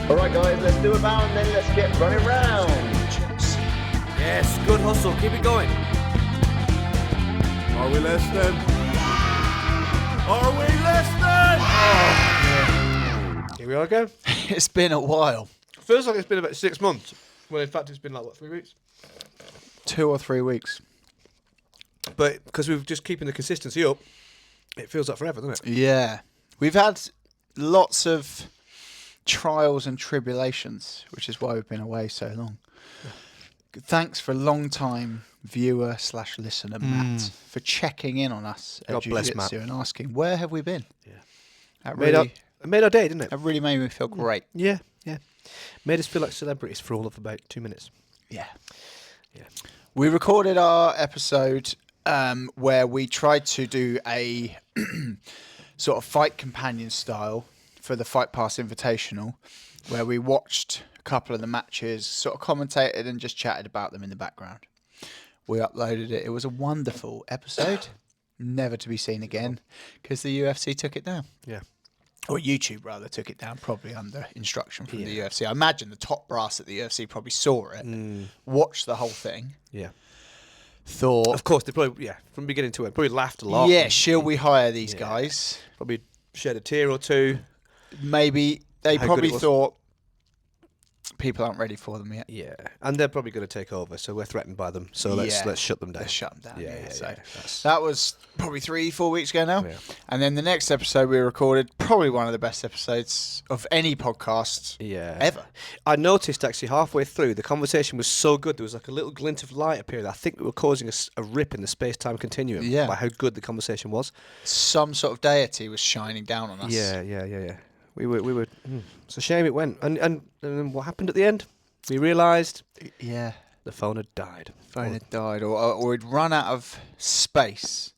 Alright guys, let's do a bow and then let's get running round. Yes, good hustle. Keep it going. Are we listening? Are we listening? Here we are again. It's been a while. Feels like it's been about 6 months. Well, in fact, it's been like, what, 3 weeks? 2 or 3 weeks. But because we're just keeping the consistency up, it feels like forever, doesn't it? Yeah. We've had lots of trials and tribulations, which is why we've been away so long. Thanks for long-time viewer / listener Matt for checking in on us at God bless Jiu-Jitsu Matt. and asking where have we been. Yeah, That made our day, didn't it? That really made me feel great. Yeah. Made us feel like celebrities for all of about 2 minutes. Yeah. Yeah. We recorded our episode where we tried to do a sort of fight companion style for the Fight Pass Invitational, where we watched a couple of the matches, sort of commentated and just chatted about them in the background. We uploaded it. It was a wonderful episode, never to be seen again, because the UFC took it down. Yeah. Or YouTube, rather, took it down, probably under instruction from the UFC. I imagine the top brass at the UFC probably saw it, watched the whole thing, Yeah. thought, Of course, they probably, from beginning to end, probably laughed a lot. yeah, shall we hire these guys? Probably shed a tear or two. Maybe they How good probably it was. thought people aren't ready for them yet. Yeah. And they're probably going to take over, so we're threatened by them. So let's shut them down. Let's shut them down. Yeah. So That's- that was probably 3-4 weeks ago now. Yeah. And then the next episode we recorded, probably one of the best episodes of any podcast Yeah. ever. I noticed actually halfway through the conversation was so good. There was like a little glint of light appearing. I think we were causing a rip in the space-time continuum by how good the conversation was. Some sort of deity was shining down on us. Yeah. We were. It's a shame it went. And then what happened at the end? We realised Yeah. the phone had died. Phone had died, or it'd run out of space.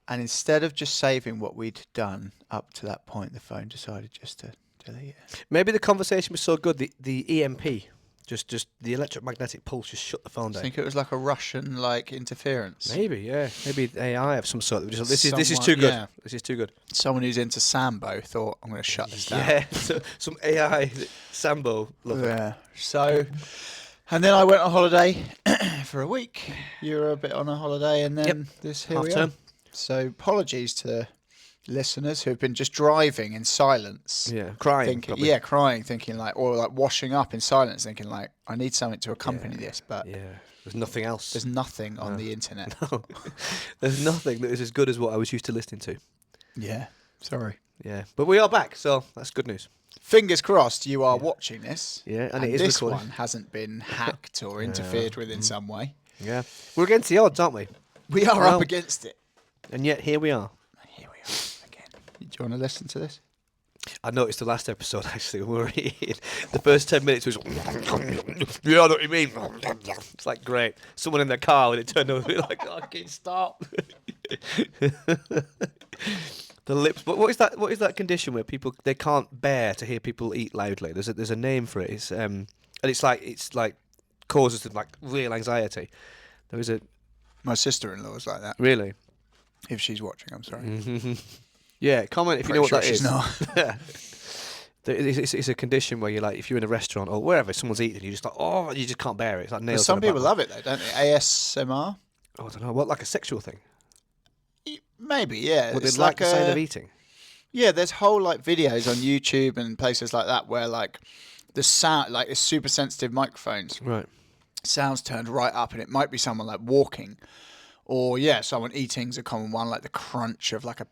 And instead of just saving what we'd done up to that point, the phone decided just to delete it. Maybe the conversation was so good. The EMP, just the electromagnetic pulse, just shut the phone I down. think it was like a Russian interference. Maybe, yeah. Maybe AI of some sort. That was just, this is Someone- too good. yeah. This is too good. Someone who's into Sambo thought, I'm going to shut this down. Yeah. So, some AI Sambo lover. Yeah. So, and then I went on holiday for a week. You were a bit on a holiday, and then here Half we term. are. So, apologies to listeners who have been just driving in silence. Yeah, crying. Thinking, probably. crying, thinking or washing up in silence, thinking I need something to accompany this, but Yeah. There's nothing else. there's nothing on the internet. There's nothing that is as good as what I was used to listening to. Yeah. Sorry. Yeah. But we are back, so that's good news. Fingers crossed you are watching this. Yeah, and it is this recorded. one hasn't been hacked or interfered with in some way. Yeah. We're against the odds, aren't we? We are Well- up against it. And yet here we are. Here we are again. Do you want to listen to this? I noticed the last episode actually. We were eating. The first 10 minutes was. Yeah, I know what you mean. It's like great. Someone in their car when it turned over, like, oh, can you stop? The lips. But what is that? What is that condition where people they can't bear to hear people eat loudly? There's a name for it. It's and it's like causes them like real anxiety. There is a My sister-in-law is like that. really. If she's watching, I'm sorry. Yeah, comment if you Pretty know what sure that she's is. not. It's a condition where you're like, if you're in a restaurant or wherever, someone's eating, you just like, oh, you just can't bear it. It's like But nails. some on a people back. love it though, don't they? ASMR? Oh, I don't know. What, like a sexual thing? Maybe, yeah. Would they It's like the sound a- of eating? Yeah, there's whole videos on YouTube and places like that where the sound, it's super sensitive microphones. Right. Sounds turned right up, and it might be someone walking, or someone eating's a common one, like the crunch of like a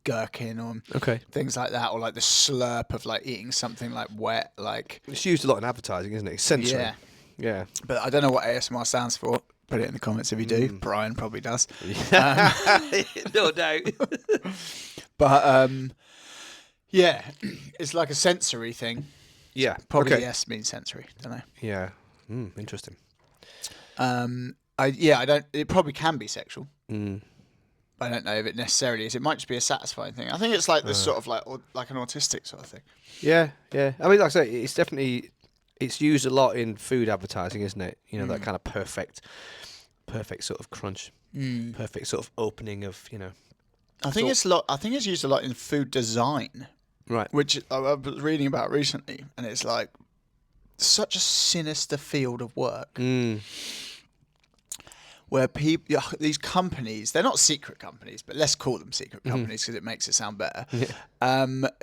gherkin or Okay. things like that, or the slurp of eating something wet, It's used a lot in advertising, isn't it? It's sensory. yeah. Yeah. But I don't know what ASMR stands for. Put it in the comments if you do. Brian probably does. No doubt. But yeah, it's like a sensory thing. Yeah. Probably okay. yes means sensory. Don't know. Yeah. Interesting. I don't. It probably can be sexual. But I don't know if it necessarily is. It might just be a satisfying thing. I think it's like this sort of like an autistic sort of thing. Yeah. Yeah. I mean, like I say, it's definitely it's used a lot in food advertising, isn't it? You know, that kind of perfect sort of crunch. perfect sort of opening of I think it's used a lot in food design, right. which I was reading about recently, and it's like such a sinister field of work where people, these companies, they're not secret companies, but let's call them secret companies because it makes it sound better.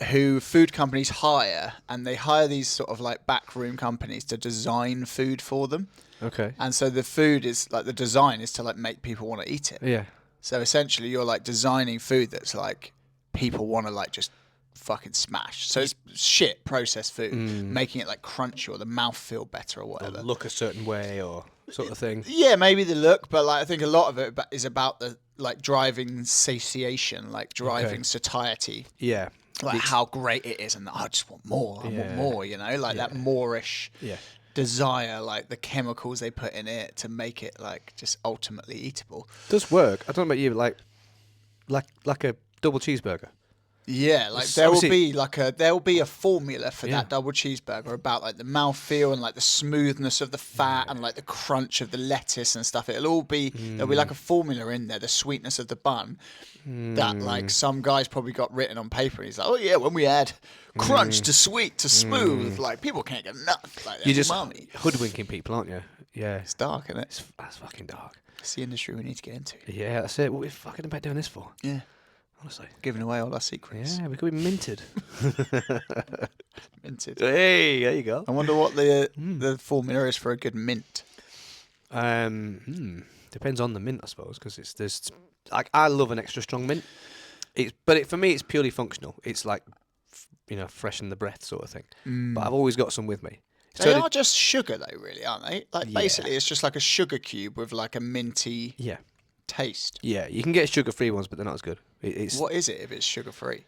Who food companies hire, and they hire these sort of like backroom companies to design food for them. Okay. And so the food is like the design is to like make people want to eat it. Yeah. So essentially, you're like designing food that's like people want to like just fucking smash. So it's shit processed food, making it like crunchy or the mouth feel better or whatever. Look a certain way or sort of thing. Yeah, maybe the look, but like I think a lot of it is about the like driving satiation, like driving satiety. Yeah. Like how great it is, and I just want more. I want more. Like that moreish desire, like the chemicals they put in it to make it like just ultimately eatable. Does work. I don't know about you, but like a double cheeseburger. Yeah, like there will be a formula for that double cheeseburger about like the mouthfeel and like the smoothness of the fat and like the crunch of the lettuce and stuff. It'll all be there'll be like a formula in there, the sweetness of the bun that like some guys probably got written on paper. And he's like, oh yeah, when we add crunch to sweet to smooth, like people can't get enough. Like, You're just umami. hoodwinking people, aren't you? Yeah. It's dark, isn't it? That's fucking dark. It's the industry we need to get into. Yeah, that's it. What are we fucking about doing this for? Yeah. Honestly. Giving away all our secrets. Yeah, we could be minted. Minted. Hey, there you go. I wonder what the formula is for a good mint. Depends on the mint, I suppose, because there's like I love an extra strong mint. For me, it's purely functional. It's like freshen the breath sort of thing. But I've always got some with me. They are just sugar though, really, aren't they? Like basically, it's just like a sugar cube with like a minty taste. Yeah, you can get sugar-free ones, but they're not as good. What is it if it's sugar-free?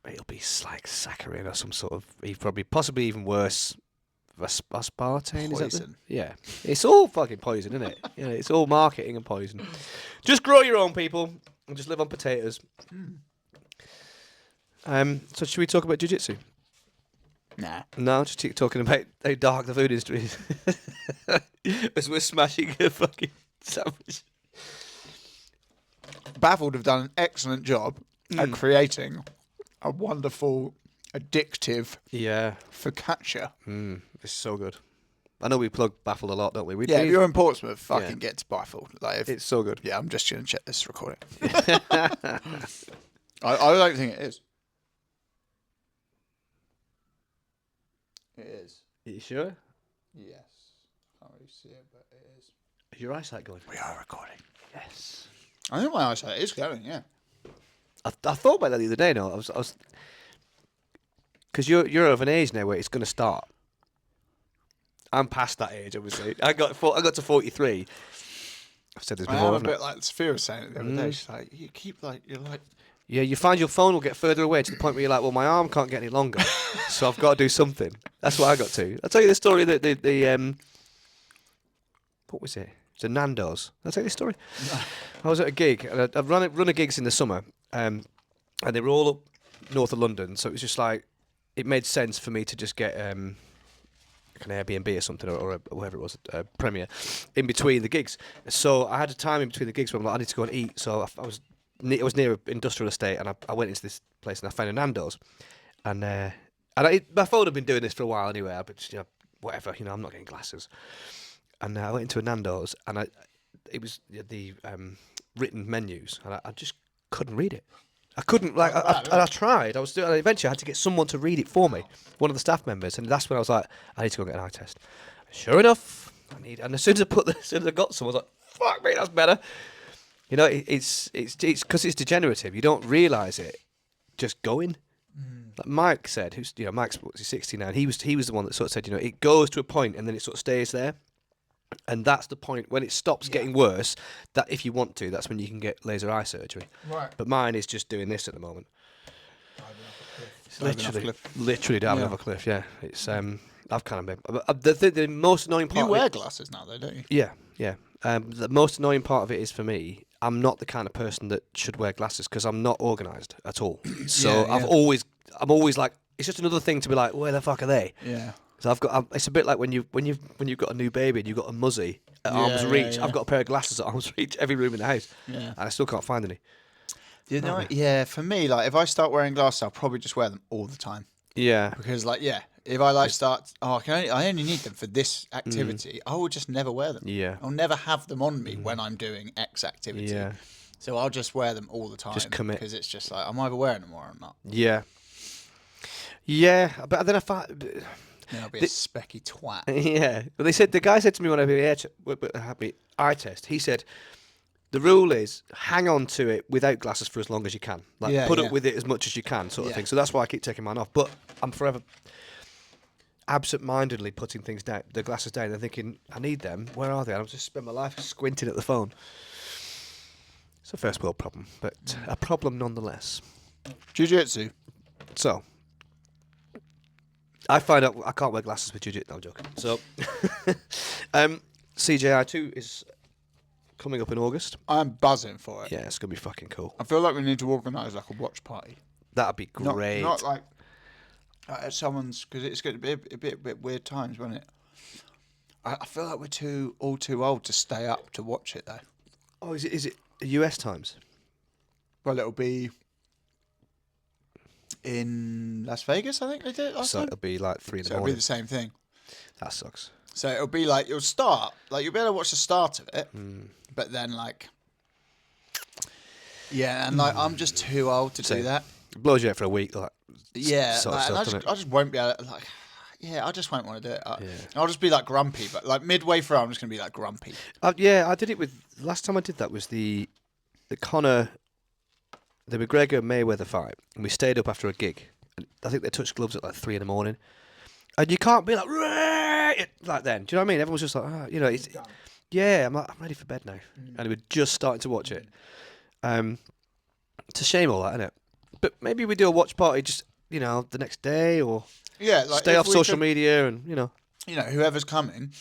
It'll be like saccharin or some sort of, possibly even worse, aspartame. Poison. Yeah, it's all fucking poison, isn't it? Yeah, it's all marketing and poison. Just grow your own, people, and just live on potatoes. So should we talk about jiu-jitsu? Nah. No, just keep talking about how dark the food industry is. As we're smashing a fucking sandwich. Baffled have done an excellent job at creating a wonderful, addictive focaccia. It's so good. I know we plug Baffled a lot, don't we? If you're in Portsmouth, fucking get to Baffled. Like, it's so good. Yeah, I'm just going to check this recording. I don't think it is. It is. Are you sure? Yes. Can't really see it, but it is. Is your eyesight going? We are recording. Yes. I think my eyesight is going, yeah. I thought about that the other day. No, I was, because you're of an age now where it's going to start. I'm past that age, obviously. I got to 43. I've said this before. I am a haven't I? bit like Sophia was saying it the other day. She's like, you keep like you're like. Yeah, you find your phone will get further away to the point where you're like, well, my arm can't get any longer, so I've got to do something. That's what I got to. I'll tell you the story that the what was it? It's a Nando's. I'll tell you the story. No. I was at a gig, and I've run a gigs in the summer, and they were all up north of London, so it was just like, it made sense for me to just get an Airbnb or something, or whatever it was, a Premier, in between the gigs. So I had a time in between the gigs where I'm like, I need to go and eat, so I was near an industrial estate, and I went into this place and I found a Nando's, and my phone had been doing this for a while anyway. But just, whatever, I'm not getting glasses, and I went into a Nando's, and it was the written menus, and I just couldn't read it. I couldn't I tried. Eventually I had to get someone to read it for me, one of the staff members, and that's when I was like, I need to go get an eye test. Sure enough, and as soon as I got some, I was like, fuck me, that's better. It's because it's degenerative. You don't realise it just going. Like Mike said, Mike's 69. He was the one that sort of said, it goes to a point and then it sort of stays there, and that's the point when it stops getting worse. That if you want to, that's when you can get laser eye surgery. Right. But mine is just doing this at the moment. Literally diving off a cliff. Yeah, it's I've kind of been. The most annoying part. You wear glasses now, though, don't you? Yeah. The most annoying part of it is for me, I'm not the kind of person that should wear glasses because I'm not organised at all. So I'm always like, it's just another thing to be like, where the fuck are they? Yeah. So it's a bit like when you've got a new baby and you've got a muzzy at arm's Yeah, reach. yeah. I've got a pair of glasses at arm's reach, every room in the house, Yeah. and I still can't find any. You know, yeah, for me, like if I start wearing glasses, I'll probably just wear them all the time Yeah, because, like, yeah, if I like start, I only need them for this activity. I will just never wear them. Yeah. I'll never have them on me when I'm doing X activity. yeah, So I'll just wear them all the time. Just commit. Because it's just like I'm either wearing them or I'm not. yeah, yeah. But then I find. Then I'll be a specky twat. Yeah, well, the guy said to me when I had my eye test. He said, the rule is hang on to it without glasses for as long as you can. Like Yeah, put yeah. up with it as much as you can, sort of Yeah. thing. So that's why I keep taking mine off. But I'm forever absent-mindedly putting things down, the glasses down, and thinking I need them. Where are they? And I've just spent my life squinting at the phone. It's a first world problem, but a problem nonetheless. Jiu-jitsu. So I find out I can't wear glasses with jiu-jitsu. No, I'm joking. So CJI 2 is coming up in August. I'm buzzing for it. Yeah, it's gonna be fucking cool. I feel like we need to organise like a watch party. That'd be great. Not like at someone's, because it's going to be a bit weird times, won't it? I feel like we're all too old to stay up to watch it though. Oh, is it US times? Well, it'll be in Las Vegas, I think they did it last So time. it'll be like 3 in So the it'll be morning. the same thing. That sucks. So it'll be like you'll start, like you'll be able to watch the start of it, Hmm. but then like, yeah, and like I'm just too old to do Same. that. It blows you out for a week. Like, Yeah, sort of like, and stuff, I just won't be able to, like. Yeah, I just won't want to do it. Yeah. I'll just be like grumpy, but like midway through, I'm just gonna be like grumpy. yeah, I did it with. Last time I did that was the McGregor Mayweather fight, and we stayed up after a gig. And I think they touched gloves at like 3 in the morning, and you can't be like like then. Do you know what I mean? Everyone's just like, it's yeah. I'm ready for bed now, and we're just starting to watch it. It's a shame all that, isn't it? But maybe we do a watch party just the next day, or Yeah, like stay if off we social could- media, and whoever's coming,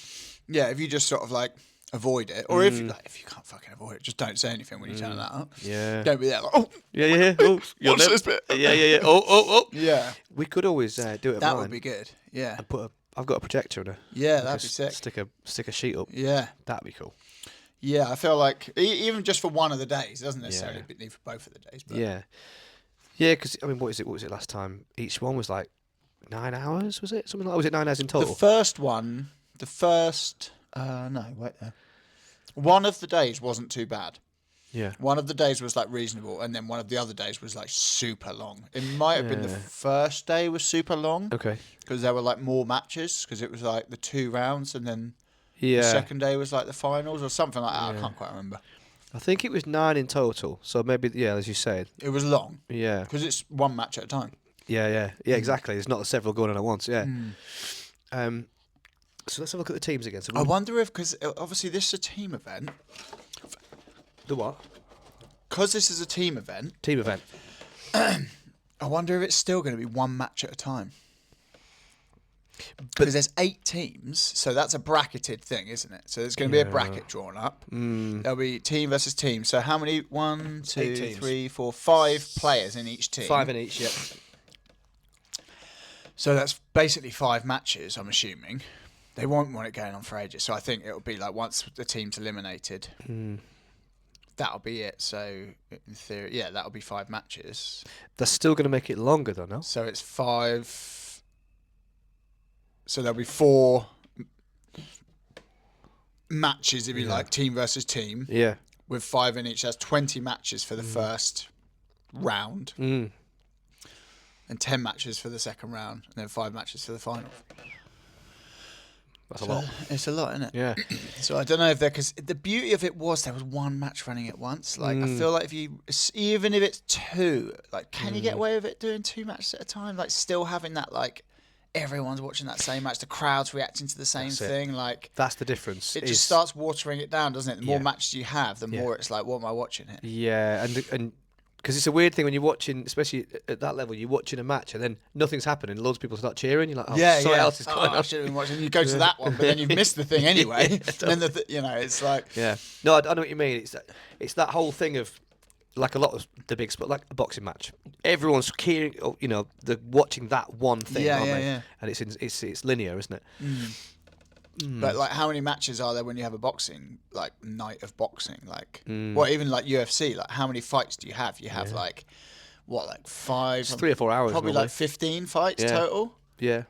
yeah, if you just sort of like avoid it, or if you can't fucking avoid it, just don't say anything when you turn that up. yeah, Don't be there like, oh, yeah. Oh, you'll watch never- this bit. Yeah. Oh. Yeah, We could always do it. At that mine would be good. Yeah, and I've got a projector and yeah, that'd be sick. Stick a sheet up. Yeah, That'd be cool. yeah. I feel like even just for one of the days, it doesn't necessarily need for both of the days. But Yeah, because I mean, what was it last time? Each one was like 9 hours. Was it something like? Was it 9 hours in the total? first one of the days wasn't too bad. Yeah. One of the days was like reasonable, and then one of the other days was like super long. It might have been the first day was super long Okay. because there were like more matches because it was like the 2 rounds, and then Yeah. the second day was like the finals or something like that. I can't quite remember. I think it was 9 in total. So maybe as you said. It was long Yeah. because it's one match at a time. Yeah. Exactly. There's not several going on at once. Yeah. So let's have a look at the teams again. So I wonder if, because obviously this is a team event, the what? because this is a team event, Team event. I wonder if it's still going to be one match at a time. Because there's 8 teams, so that's a bracketed thing, isn't it? So there's going to be a bracket drawn up. There'll be team versus team. So how many? 1, 2, teams. 3, 4, 5 players in each team. 5 in each. Yep. So that's basically 5 matches, I'm assuming. They won't want it going on for ages. So I think it'll be like once the team's eliminated, that'll be it. So in theory, yeah, that'll be 5 matches. That's still going to make it longer, though, no? So it's 5. So there'll be 4 matches, if you like, team versus team, Yeah. with 5 in each. That's 20 matches for the first round, and 10 matches for the second round, and then 5 matches for the final. That's a lot. It's a lot, isn't it? Yeah. So I don't know if because the beauty of it was there was one match running at once. Like I feel like even if it's 2, like can you get away with it doing 2 matches at a time? Like still having that like everyone's watching that same match, the crowd's reacting to the same That's it. thing. Like That's the difference. it just starts watering it down, doesn't it? The more Yeah. matches you have, the more it's like, what am I watching here? Yeah, and because it's a weird thing when you're watching, especially at that level, you're watching a match and then nothing's happening. Loads of people start cheering. You're like, oh, something else is going I on. should have been watching. You go to that one, but then you've missed the thing anyway. And then it's like Yeah. No, I know what you mean. It's that whole thing of like a lot of the big sport, like a boxing match. Everyone's cheering. They're watching that one thing, Yeah, aren't yeah, they? yeah. And it's linear, isn't it? But like, how many matches are there when you have a boxing like night of boxing? Like, well, even like UFC, like how many fights do you have? You have like what, like 5? It's 3 or 4 hours. Probably normally. like 15 fights total. Yeah.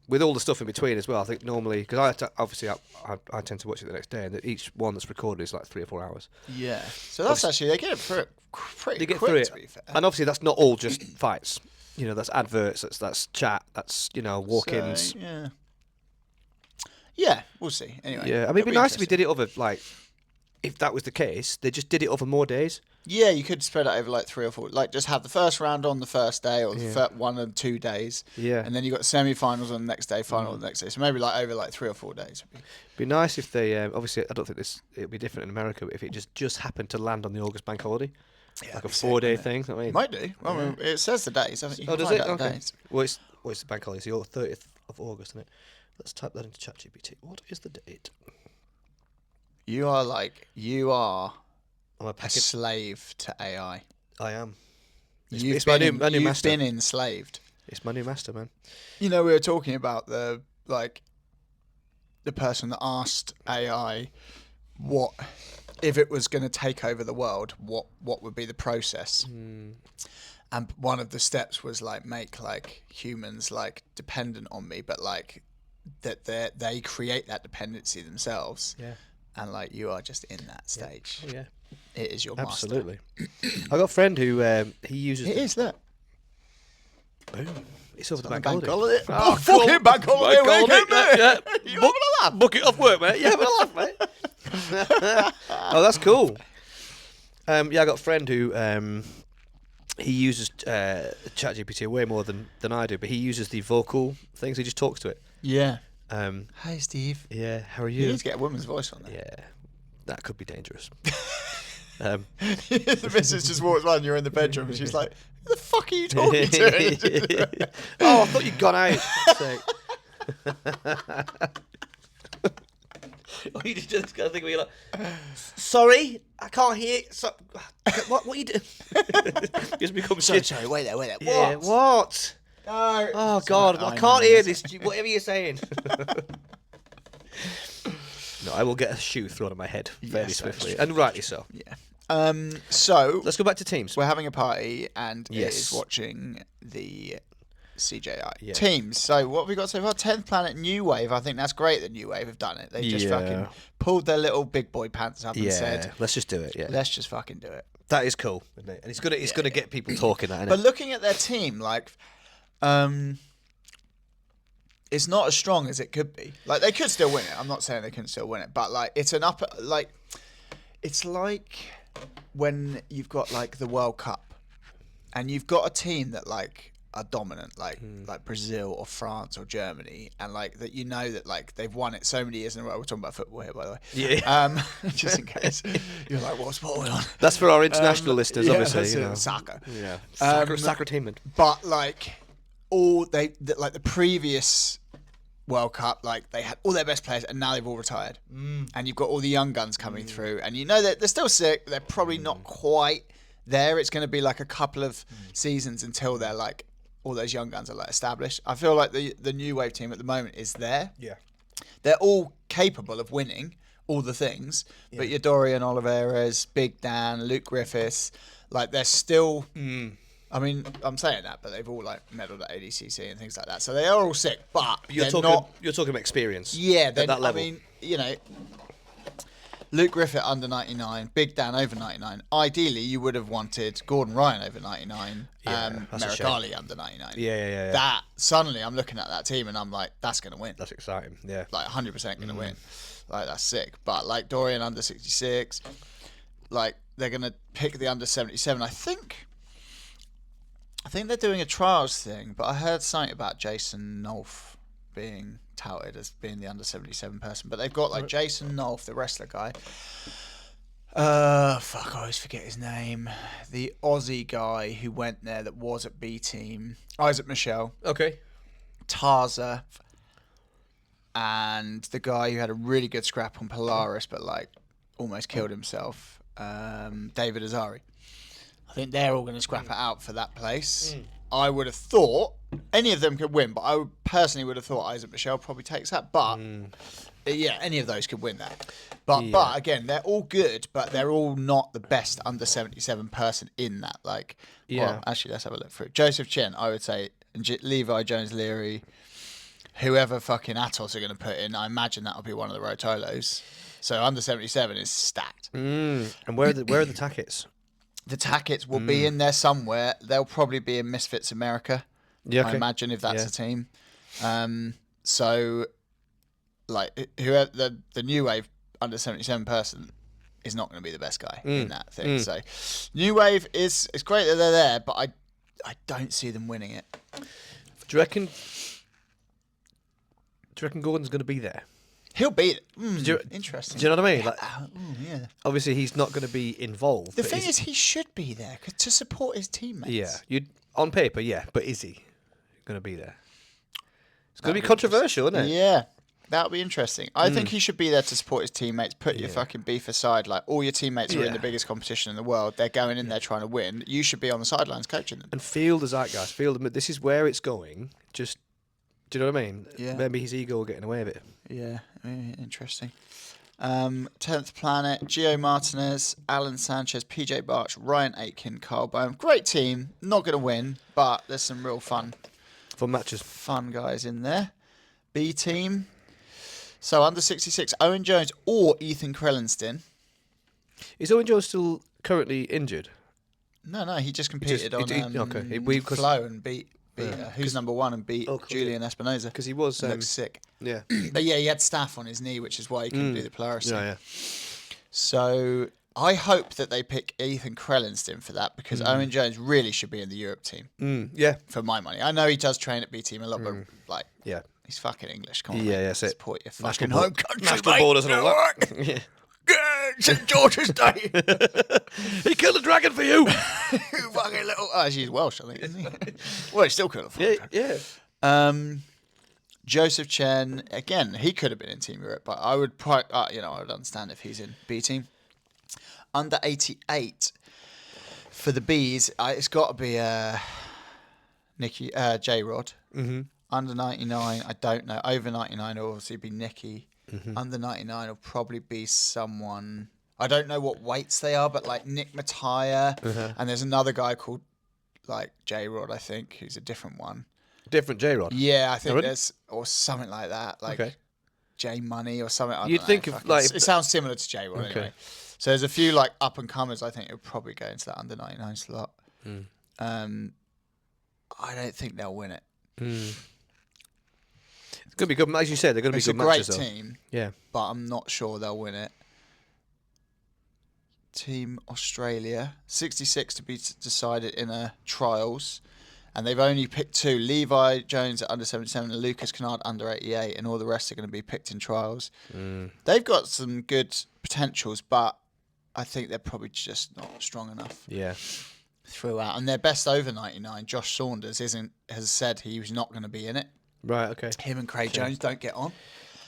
With all the stuff in between as well. I think normally, because I tend to watch it the next day, and each one that's recorded is like 3 or 4 hours. Yeah. So that's actually, they get it through it pretty They get quick, through it, to be fair. and obviously that's not all just fights. You know, that's adverts, that's chat, that's walk-ins. So, yeah. Yeah, we'll see. Anyway. Yeah, I mean, it'd be nice if we did it over like, if that was the case, they just did it over more days. Yeah, you could spread it over like 3 or 4. Like, just have the first round on the first day, or the 1 and 2 days. Yeah. And then you got semi-finals on the next day, final on the next day. So maybe like over like 3 or 4 days. It'd be nice if they obviously, I don't think it'd be different in America, but if it just happened to land on the August bank holiday, like a 4-day thing. I mean, Might do. Well, I mean, it says the days. Haven't you? oh, does Find it? out the Okay. days. Well, it's the bank holiday. It's the 30th of August, isn't it? Let's type that into ChatGPT. What is the date? You are I'm a a packet. slave to AI. I am. You've my new master. been enslaved. It's my new master, man. You know, we were talking about the person that asked AI what if it was going to take over the world, what would be the process? And one of the steps was like make like humans like dependent on me, but like that they create that dependency themselves. Yeah. And like you are just in that stage. Yeah. It is your master. Absolutely. I got a friend who he uses. It is that. Boom. It's over the Bank bank holiday. holiday. Oh, fucking bank holiday weekend, mate. Yeah. You having a laugh? Book it off work, mate. You having a laugh, mate? Oh, that's cool. Yeah, I got a friend who he uses ChatGPT way more than I do, but he uses the vocal things. He just talks to it. Yeah. Hi, Steve. Yeah, how are You you? need to get a woman's voice on there. Yeah, that could be dangerous. The missus just walks by and you're in the bedroom and she's like, who the fuck are you talking to? Oh, I thought you'd gone out. Or you just do this kind of thing where you're like, sorry, I can't hear. What are you doing? Just become shit. Sorry, wait there. Yeah, what? No. Oh, God, I can't hear this. Whatever you're saying. No, I will get a shoe thrown at my head very Yes, swiftly, and rightly so. Yeah. So Let's go back to teams. we're having a party and it Yes. is watching the CJI Yeah. teams. So what have we got so far? 10th Planet, New Wave. I think that's great that New Wave have done it. They just Yeah. fucking pulled their little big boy pants up and Yeah, said, let's just do it. Yeah, let's just fucking do it. that is cool, isn't it? And it's gonna get people talking. That, But looking at their team, like, it's not as strong as it could be. Like, they could still win it. I'm not saying they couldn't still win it, but like, it's an upper. Like, it's like when you've got like the World Cup, and you've got a team that like are dominant, like Brazil or France or Germany, and like that that like they've won it so many years in a row. We're talking about football here, by the way. Yeah. Just in case you're like, what sport are we on? That's for our international listeners, Yeah, obviously. that's You it, know. soccer. Yeah, soccer team. But like like the previous World Cup, like they had all their best players and now they've all retired. And you've got all the young guns coming through, and you know that they're still sick, but they're probably not quite there. It's going to be like a couple of seasons until they're like all those young guns are like established. I feel like the New Wave team at the moment is there. Yeah. They're all capable of winning all the things, but your Dorian Oliveras, Big Dan, Luke Griffiths, like they're still. I mean, I'm saying that, but they've all like medalled at ADCC and things like that, so they are all sick. But You're they're talking. not. You're talking about experience. Yeah, at that level. I mean, you know, Luke Griffith under 99, Big Dan over 99. Ideally, you would have wanted Gordon Ryan over 99, that's a shame. Merrick under 99. Yeah. That suddenly, I'm looking at that team and I'm like, that's going to win. That's exciting. Yeah. Like 100% going to win. Like that's sick. But like Dorian under 66, like they're going to pick the under 77. I think they're doing a trials thing, but I heard something about Jason Nolf being touted as being the under 77 person. But they've got like Jason Nolf, the wrestler guy. I always forget his name. The Aussie guy who went there that was at B Team. Isaac Michelle. Okay. Tarza. And the guy who had a really good scrap on Polaris, but like almost killed himself. David Azari. I think they're all going to scrap it out for that place. I would have thought Any of them could win, but I personally would have thought Isaac Michelle probably takes that. But yeah, any of those could win that. But again, they're all good, but they're all not the best under 77 person in that. Like, well, actually, let's have a look through. Joseph Chen, I would say, and Levi Jones Leary, whoever fucking Atos are going to put in, I imagine that'll be one of the Rotolos. So under 77 is stacked. And where are the Tackets? The Tackets will be in there somewhere. They'll probably be in Misfits America. Yeah, I imagine if that's a team. So, like, whoever the New Wave under 77 person is not going to be the best guy in that thing. So, New Wave it's great that they're there, but I don't see them winning it. Do you reckon Gordon's going to be there? He'll beat it. Interesting. Do you know what I mean? Like, yeah. obviously, he's not going to be involved. The thing is, he should be there to support his teammates. Yeah, on paper, yeah, but is he going to be there? It's going to be controversial, isn't it? Yeah, that'll be interesting. I think he should be there to support his teammates. Put your fucking beef aside. Like, all your teammates are in the biggest competition in the world. They're going in there trying to win. You should be on the sidelines coaching them. And feel the zeitgeist. Feel this is where it's going. Just, do you know what I mean? Yeah. Maybe his ego will get in the way of it. Yeah, interesting. 10th Planet, Gio Martinez, Alan Sanchez, PJ Barch, Ryan Aitken, Carl Bohm. Great team. Not going to win, but there's some real fun Matches. Fun guys in there. B team. So under 66, Owen Jones or Ethan Krellenston. Is Owen Jones still currently injured? No, he just competed on Flow and beat who's number one and beat Julian Espinoza. Because he was looks sick. Yeah. But yeah, he had staph on his knee, which is why he couldn't do the Polaris. Yeah. So I hope that they pick Ethan Krellenston for that because Owen Jones really should be in the Europe team. Yeah. For my money. I know he does train at B team a lot, but like, he's fucking English. Come on, yeah, that's it. Support your fucking home country, national borders and all that. Yeah. St George's Day. He killed a dragon for you. You fucking little. Oh, he's Welsh, I think, isn't he? Well, he's still cool. Yeah. Joseph Chen, again, he could have been in Team Europe, but I would I would understand if he's in B team. Under 88 for the Bs, it's got to be Nicky J Rod. Under 99, I don't know. Over 99 will obviously be Nicky. Under 99 will probably be someone. I don't know what weights they are, but like Nick Mattia, and there's another guy called like J Rod, I think, who's a different one. Different J Rod. Yeah, I think there's or something like that, like J Money or something. You'd think of like it sounds similar to J Rod anyway. So there's a few like up and comers. I think it'll probably go into that under 99 slot. I don't think they'll win it. It's going to be good. As you said, they're going to be good matches. It's a great team. Yeah. But I'm not sure they'll win it. Team Australia. 66 to be decided in a trials. And they've only picked 2. Levi Jones at under 77 and Lucas Kennard under 88. And all the rest are going to be picked in trials. They've got some good potentials, but I think they're probably just not strong enough. Yeah. Throughout. And their best over 99, Josh Saunders, has said he was not going to be in it. Right, okay. Him and Craig Jones don't get on.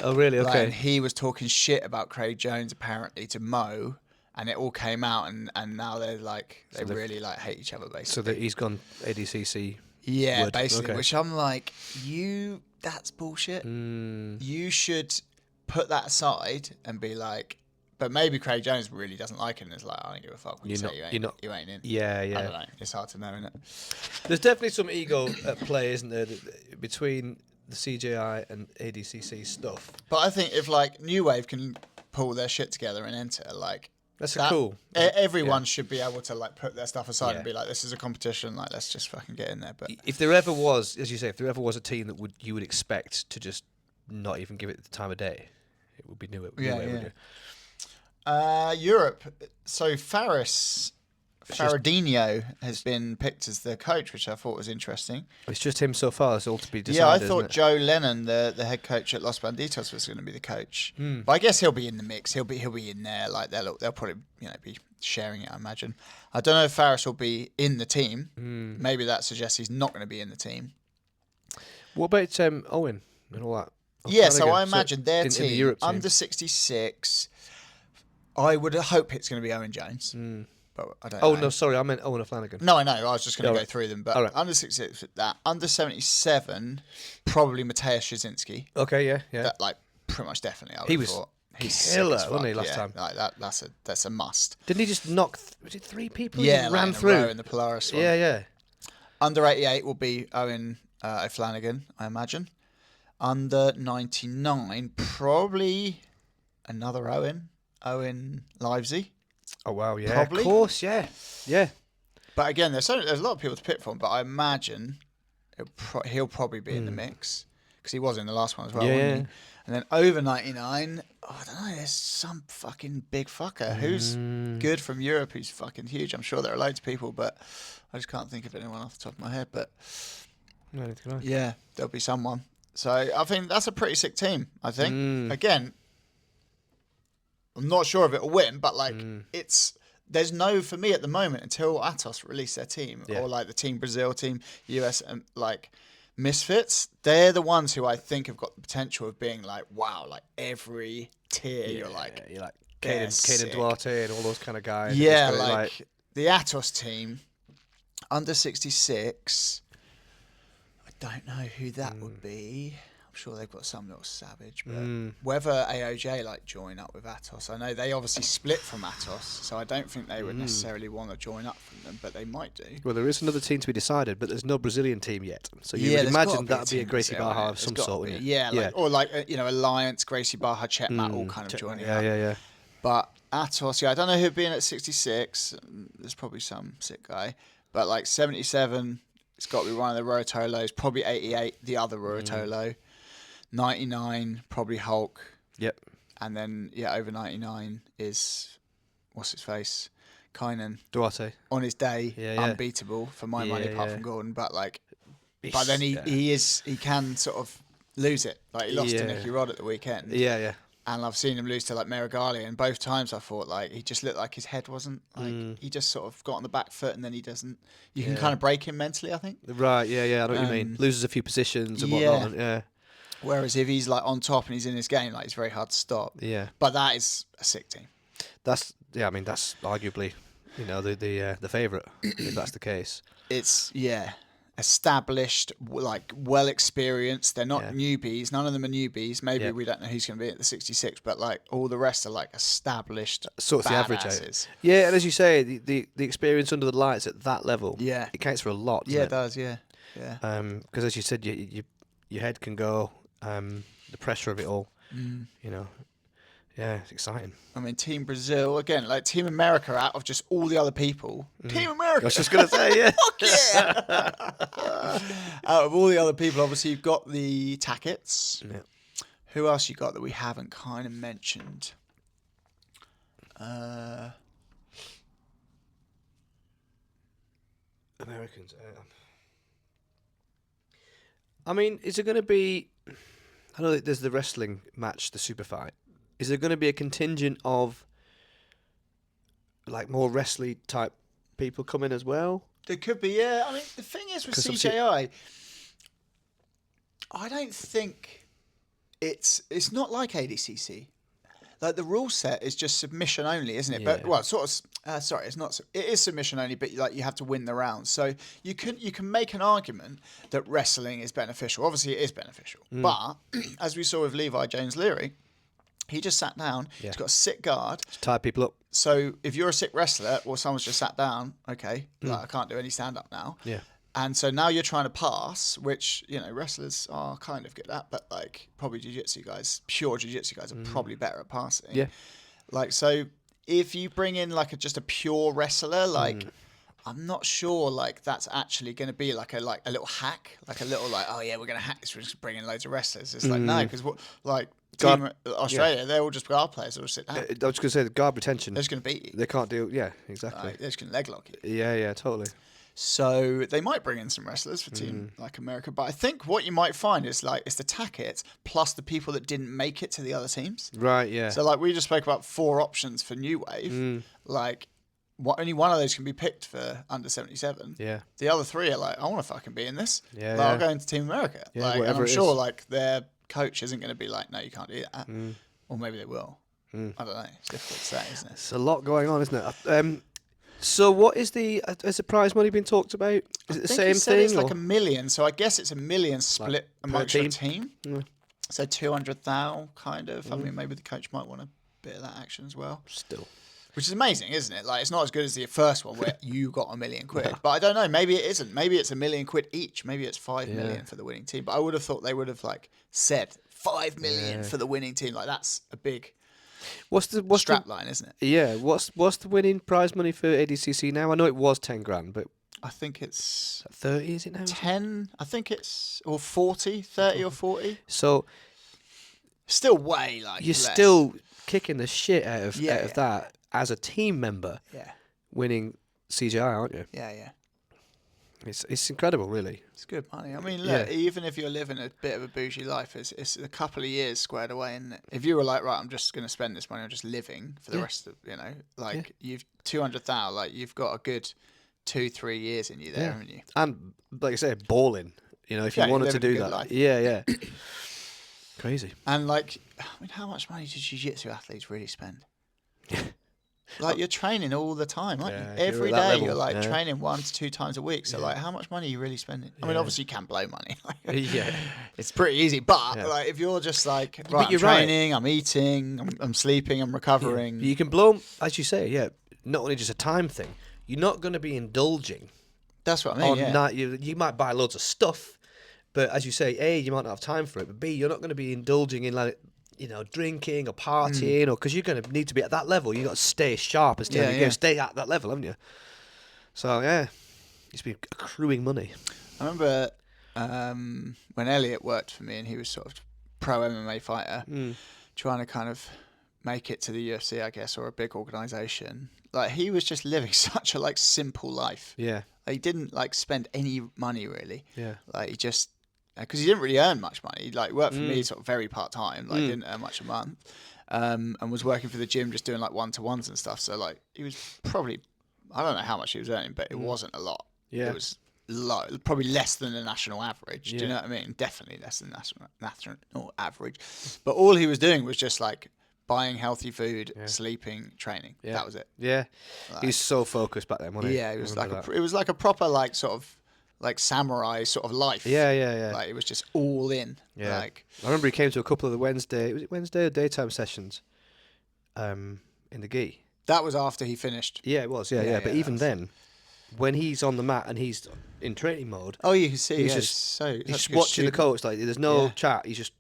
Oh, really? Okay. And he was talking shit about Craig Jones apparently to Mo, and it all came out, and now they're like they really like hate each other basically. So that he's gone ADCC. Yeah, basically. Which I'm like, that's bullshit. You should put that aside and be like, but maybe Craig Jones really doesn't like it and is like, I don't give a fuck when you ain't in. Yeah. I don't know. It's hard to know, isn't it? There's definitely some ego at play, isn't there, between the CJI and ADCC stuff. But I think if like New Wave can pull their shit together and enter, like cool. Everyone should be able to like put their stuff aside and be like, this is a competition, like let's just fucking get in there. But if there ever was, as you say, if there ever was a team that you would expect to just not even give it the time of day, it would be New Wave. Wouldn't it? Europe. So Faradinho has been picked as the coach, which I thought was interesting. It's just him so far. It's all to be decided. Yeah, I thought Joe Lennon, the head coach at Los Banditos, was going to be the coach. But I guess he'll be in the mix. He'll be in there. Like they'll probably be sharing it. I imagine. I don't know if Faris will be in the team. Maybe that suggests he's not going to be in the team. What about Owen and all that? So I imagine their team the Europe team. under 66. I would hope it's going to be Owen Jones. but I don't Oh know. no, sorry, I meant Owen O'Flanagan. No, I know. I was just going to All go right. through them. But All right. under 66, that. Under 77, probably Mateusz Szczecinski. Okay, yeah. That, like, pretty much definitely, I would He have was thought. He's killer, sick as wasn't he, fuck, last yeah. time? Like, that's a must. Didn't he just knock? Was it 3 people? He Yeah, just like ran in a through. row in the Polaris one. Yeah. Under 88 will be Owen O'Flanagan, I imagine. Under 99, probably another Owen Livesey. Oh wow, yeah. Probably. Of course, yeah. But again, there's a lot of people to pick from, but I imagine he'll probably be in the mix because he was in the last one as well, wasn't Yeah. he? And then over 99, I don't know, there's some fucking big fucker who's good from Europe who's fucking huge. I'm sure there are loads of people, but I just can't think of anyone off the top of my head. But yeah, there'll be someone. So I think that's a pretty sick team, I think. Again, I'm not sure if it'll win, but like there's no, for me at the moment, until Atos release their team or like the Team Brazil team, US, and like Misfits, they're the ones who I think have got the potential of being like, wow, like every tier you're like Caden Duarte and all those kind of guys. yeah, It's like the Atos team, under 66, I don't know who that would be. I'm sure they've got some little savage, but whether AOJ like join up with Atos, I know they obviously split from Atos, so I don't think they would necessarily want to join up from them, but they might do. Well, there is another team to be decided, but there's no Brazilian team yet. So you would there's gotta imagine be a that'd be a team Gracie Brazil, Barra innit? of some There's gotta sort, wouldn't it? be. Yeah, like, or like Alliance, Gracie Barra, Chetmat, all kind of joining up. Yeah. But Atos, I don't know who'd be in at 66. There's probably some sick guy, but like 77, it's got to be one of the Rotolos. Probably 88, the other Rotolo. 99, probably Hulk. Yep. And then, over 99 is, what's his face? Kynan. Duarte. On his day, Yeah. unbeatable for my money, apart Yeah. from Gordon. But like, but then he can sort of lose it. Like he lost to Nicky Rod at the weekend. Yeah. And I've seen him lose to like Merigali, and both times I thought like he just looked like his head wasn't like he just sort of got on the back foot, and then he doesn't. You can kind of break him mentally, I think. Right. Yeah. I know what you mean. Loses a few positions and whatnot. Yeah. Whereas if he's like on top and he's in his game, like it's very hard to stop. Yeah. But that is a sick team. That's that's arguably, the favourite if that's the case. It's established, like well experienced. They're not newbies. None of them are newbies. Maybe we don't know who's going to be at the 66, but like all the rest are like established. Sort of the average. badasses. Yeah, and as you say, the experience under the lights at that level. Yeah. It counts for a lot. Doesn't Yeah, it it does. Yeah. Because as you said, your head can go. The pressure of it all. Yeah, it's exciting. I mean, Team Brazil again, like Team America. Out of just all the other people, Team America. I was just gonna say, yeah. Fuck yeah! Out of all the other people, obviously you've got the Tackets. Yeah. Who else you got that we haven't kind of mentioned? Americans. I mean, is it going to be? I know that there's the wrestling match, the super fight. Is there going to be a contingent of like more wrestling type people coming as well? There could be, yeah. I mean, the thing is with 'Cause obviously- CJI, I don't think it's not like ADCC. Like the rule set is just submission only, isn't it? Yeah. But well, sort of. Sorry, it's not. It is submission only, but like you have to win the round. So you can make an argument that wrestling is beneficial. Obviously, it is beneficial. But as we saw with Levi Jones Leary, he just sat down. Yeah. He's got a sick guard. Just tie people up. So if you're a sick wrestler or someone's just sat down, okay, like I can't do any stand up now. Yeah. And so now you're trying to pass, which, wrestlers are kind of good at, but like probably jiu-jitsu guys, pure jiu-jitsu guys are probably better at passing. Yeah. Like, so if you bring in like just a pure wrestler, like I'm not sure like that's actually going to be like a little hack, like a little like, oh yeah, we're going to hack this. We're just bringing loads of wrestlers. It's like, no, because Team Australia, they're all just guard players. They'll sit down. I was going to say the guard retention. They're just going to beat you. They can't do. Yeah, exactly. They're just going to leg lock you. Yeah, totally. So they might bring in some wrestlers for Team like America, but I think what you might find is like it's the Tackets plus the people that didn't make it to the other teams. Right. Yeah. So like we just spoke about 4 options for New Wave. Like only one of those can be picked for under 77. Yeah. The other 3 are like, I want to fucking be in this. Yeah, Like, yeah. I'll go into Team America. Yeah, Like, and whatever I'm it sure is. like their coach isn't going to be like, no, you can't do that. Or maybe they will. I don't know. It's difficult to say, isn't it? It's a lot going on, isn't it? So what is has the prize money been talked about? Is it the same thing? It's like $1 million, so I guess it's $1 million split amongst your team. Yeah. So 200,000, kind of. I mean, maybe the coach might want a bit of that action as well. Still. Which is amazing, isn't it? Like, it's not as good as the first one where you got £1 million. But I don't know. Maybe it isn't. Maybe it's £1 million each. Maybe it's 5 million for the winning team. But I would have thought they would have like said 5 million for the winning team. Like, that's a big what's strap line, isn't it? Yeah. What's the winning prize money for ADCC now? I know it was 10 grand, but I think it's 30. Is it now? 10. I think it's or 40, 30 or 40. So Still way like you're less. still kicking the shit out of that as a team member. Yeah. Winning CJI, aren't you? Yeah. It's incredible, really. It's good money. I mean, look, even if you're living a bit of a bougie life, it's a couple of years squared away, isn't it? If you were like, right, I'm just going to spend this money on just living for the rest of, you've 200,000, like you've got a good 2-3 years in you there, haven't you? And like I say, balling. You know, if you wanted to do that, life. yeah. Crazy. And like, I mean, how much money do jiu-jitsu athletes really spend? Like, you're training all the time, aren't you? Every day level, you're like training 1 to 2 times a week. So like, how much money are you really spending? I mean, obviously you can blow money. It's pretty easy. But like, if you're just like, right, I'm training, I'm eating, I'm sleeping, I'm recovering. You can blow, as you say, not only just a time thing. You're not going to be indulging. That's what I mean. That. You might buy loads of stuff, but as you say, A, you might not have time for it. But B, you're not going to be indulging in like, drinking or partying, or because you're going to need to be at that level. You got to stay sharp as time you go. Stay at that level, haven't you? So it's been accruing money. I remember when Elliot worked for me, and he was sort of pro MMA fighter, trying to kind of make it to the UFC, I guess, or a big organization. Like, he was just living such a like simple life. Yeah, like, he didn't like spend any money really. Yeah, like he just. Because he didn't really earn much money. He like worked for me sort of very part time. Like didn't earn much a month, and was working for the gym just doing like 1-to-1s and stuff. So like he was probably, I don't know how much he was earning, but it wasn't a lot. Yeah, it was low, probably less than the national average. Do you know what I mean? Definitely less than national average. But all he was doing was just like buying healthy food, sleeping, training. Yeah. That was it. Yeah, like, he was so focused back then, wasn't he? Yeah, it was like a proper like sort of. Like samurai sort of life. Yeah. Like, it was just all in. Yeah. Like, I remember he came to a couple of the Wednesday or daytime sessions in the gi. that was after he finished. Yeah, it was. Yeah. But even then, when he's on the mat and he's in training mode, you can see he's just he's just watching the coach. Like, there's no chat. He's just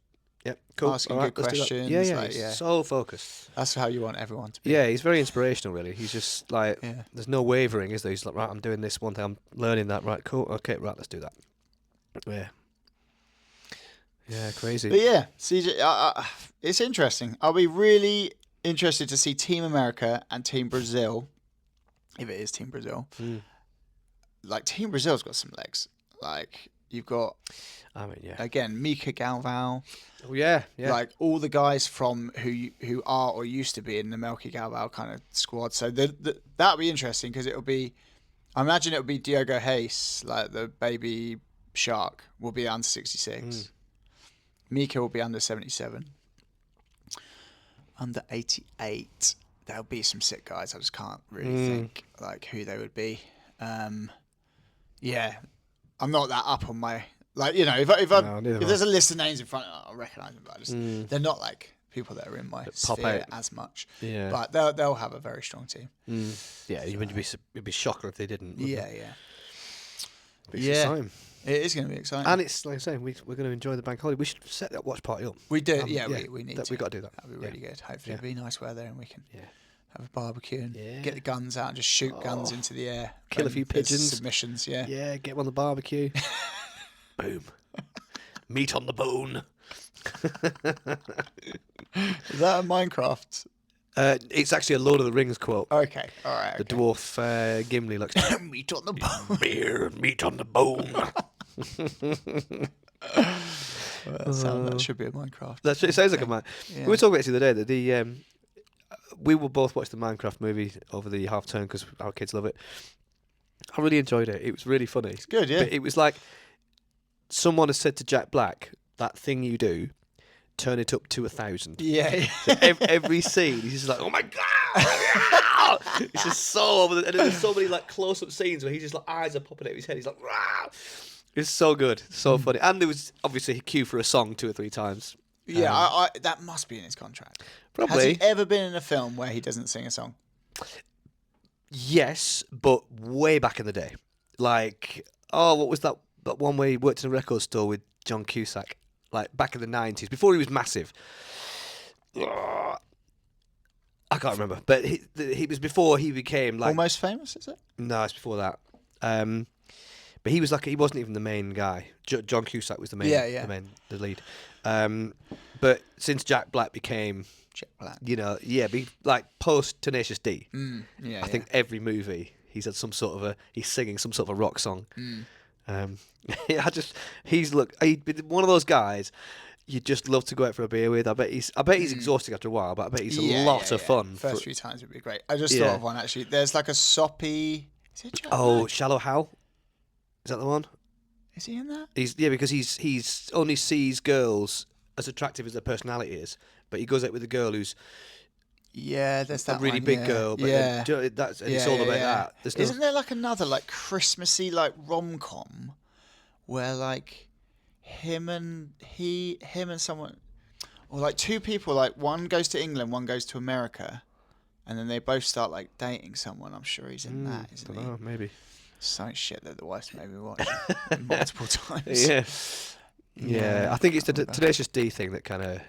cool. Asking all right, good questions. He's so focused. That's how you want everyone to be. Yeah, he's very inspirational, really. He's just like, there's no wavering, is there? He's like, right, I'm doing this one thing, I'm learning that, right, cool, okay, right, let's do that. Yeah, crazy. But yeah, CJ, it's interesting. I'll be really interested to see Team America and Team Brazil, if it is Team Brazil. Like, Team Brazil's got some legs. Like, you've got, again, Mika Galvão. Oh, yeah. Like, all the guys from who are or used to be in the Melky Galvão kind of squad. So that'll be interesting, because I imagine it'll be Diogo Reis, like the baby shark, will be under 66. Mika will be under 77. Under 88. There'll be some sick guys. I just can't really think like who they would be. Yeah, I'm not that up on my. Like, if there's a list of names in front, I'll recognise them, but they're not like people that are in my sphere as much. Yeah. But they'll have a very strong team. Yeah, you'd be shocked if they didn't. Yeah. It's exciting. It is going to be exciting. And it's like I say, we're going to enjoy the bank holiday. We should set that watch party up. We do. We need to. We've got to do that. That'll be really good. Hopefully it'll be nice weather and we can have a barbecue and get the guns out and just shoot guns into the air. Kill a few pigeons. Submissions, Yeah, get one on the barbecue. Boom. Meat on the bone. Is that a Minecraft? It's actually a Lord of the Rings quote. Okay, all right. The dwarf Gimli looks meat on the bone. Beer, meat on the bone. That should be a Minecraft. It sounds like a Minecraft. Yeah. We were talking about it the other day that we will both watch the Minecraft movie over the half term because our kids love it. I really enjoyed it. It was really funny. It's good, yeah. But it was like someone has said to Jack Black, that thing you do, turn it up to 1,000. Yeah. So every scene, he's just like, oh my God! It's just so over the, and there's so many like close-up scenes where he's just like eyes are popping out of his head. He's like, "Rah!" It's so good, so funny. And there was obviously a cue for a song 2 or 3 times. Yeah, I that must be in his contract. Probably. Has he ever been in a film where he doesn't sing a song? Yes, but way back in the day. Like, what was that one where he worked in a record store with John Cusack? Like, back in the 90s, before he was massive. I can't remember. But he was before he became, like... Almost Famous, is it? No, it's before that. But he was like, he wasn't even the main guy. John Cusack was the main, the lead. But since Jack Black became... Jack Black. You know, like post Tenacious D. I think every movie he's had some sort of he's singing some sort of a rock song. He's one of those guys you just love to go out for a beer with. I bet he's exhausting after a while, but I bet he's a lot of fun. First few times would be great. I just thought of one actually. There's like a soppy. Is it Jack Black? Shallow Hal. Is that the one? Is he in that? Because he's only sees girls as attractive as their personality is. But he goes out with a girl who's there's that a really one, big girl. But it's all about that. Isn't there like another like Christmassy like rom-com where like him and someone, or like 2 people, like one goes to England, one goes to America, and then they both start like dating someone. I'm sure he's in that, isn't he? Oh, maybe. Something shit that the wife's made me watch multiple times. Yeah. I think it's the Tenacious D thing that kind of.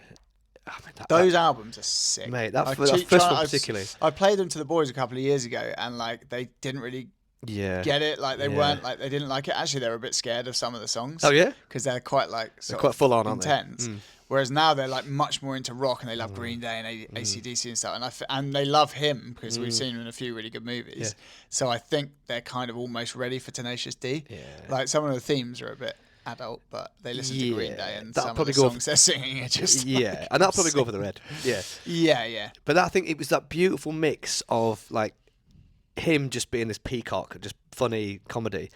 Those albums are sick, mate. That first one particularly. I played them to the boys a couple of years ago, and like they didn't really get it. Like they weren't like they didn't like it. Actually, they were a bit scared of some of the songs. Oh yeah, because they're quite like they're quite full on, intense. Aren't they? Whereas now they're like much more into rock, and they love Green Day and AC/DC and stuff. And they love him because we've seen him in a few really good movies. Yeah. So I think they're kind of almost ready for Tenacious D. Yeah. Like some of the themes are a bit adult, but they listen to Green Day, and some of the songs they're singing are just and that'll probably go over the red. Yeah. But I think it was that beautiful mix of like him just being this peacock, just funny comedy,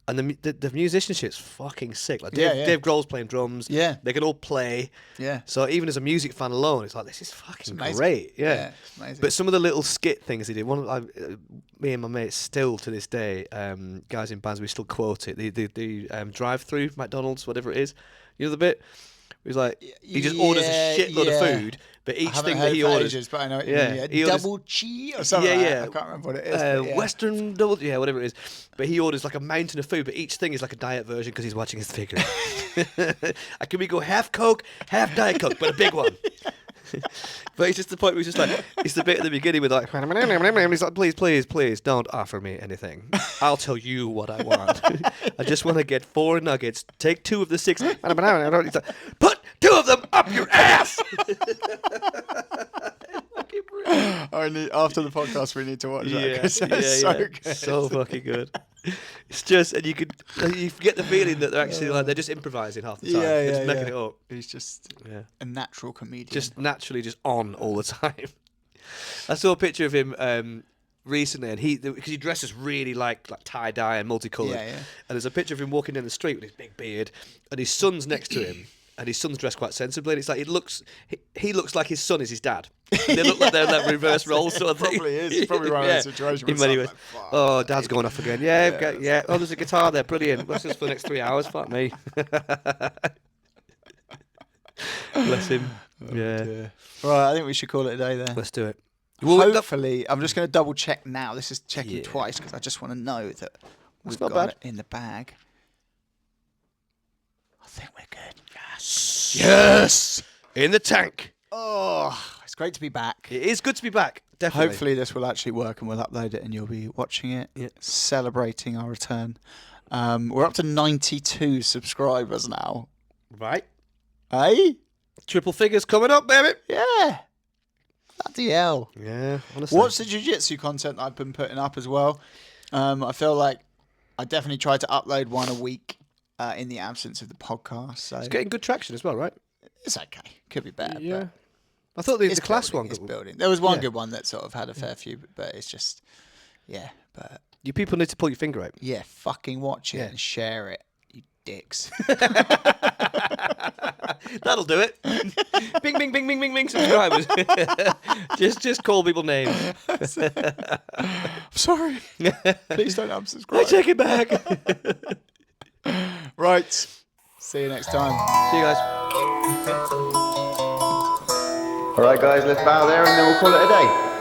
and the musicianship's fucking sick. Like Dave Grohl's playing drums. Yeah, they can all play. Yeah. So even as a music fan alone, it's like this is fucking great. Yeah. It's amazing. But some of the little skit things he did. Me and my mates still to this day, guys in bands, we still quote it. The drive-through McDonald's, whatever it is. You know the bit. He's like he just orders a shitload of food, but each thing that he orders, ages, but I know what you mean. He double cheese or something. I can't remember what it is. Western double, whatever it is. But he orders like a mountain of food, but each thing is like a diet version because he's watching his figure. Can we go half Coke, half Diet Coke, but a big one? But it's just the point where he's just like, it's the bit at the beginning with like, he's like, please don't offer me anything. I'll tell you what I want. I just want to get 4 nuggets, take 2 of the 6, he's like, put 2 of them up your ass! After the podcast, we need to watch that. So good. So fucking good. It's just, and you get the feeling that they're actually like they're just improvising half the time. They're just making it up. He's just a natural comedian. Just naturally, just on all the time. I saw a picture of him recently, and because he dresses really like tie dye and multicolored. And there's a picture of him walking down the street with his big beard, and his son's next to him. And his son's dressed quite sensibly, and it's like he looks like his son is his dad. They look like they're like reverse roles sort of thing. Probably is. It's probably one of those situations. In many ways. Like, Dad's going off again. Yeah. Oh, there's a guitar there. Brilliant. That's just for the next 3 hours. Fuck me. Bless him. Dear. Right, I think we should call it a day there. Let's do it. Hopefully, I'm just going to double check now. This is checking twice because I just want to know that we've got it in the bag. I think we're good. Yes! In the tank. Oh, it's great to be back. It is good to be back. Definitely. Hopefully this will actually work and we'll upload it and you'll be watching it, celebrating our return. We're up to 92 subscribers now. Right. Hey? Triple figures coming up, baby. Yeah. Bloody hell. Yeah, honestly. Watch the jiu-jitsu content I've been putting up as well. I feel like I definitely try to upload one a week. In the absence of the podcast. So it's getting good traction as well, right? It's okay. Could be better. Yeah. I thought the class one was building. There was one good one that sort of had a fair few, but it's just, but... You people need to pull your finger out. Yeah, fucking watch it and share it, you dicks. That'll do it. Bing, bing, bing, bing, bing, bing. Subscribers. just call people names. Sorry. Please don't unsubscribe. I take it back. Right. See you next time. See you guys. All right, guys, let's bow there and then we'll call it a day.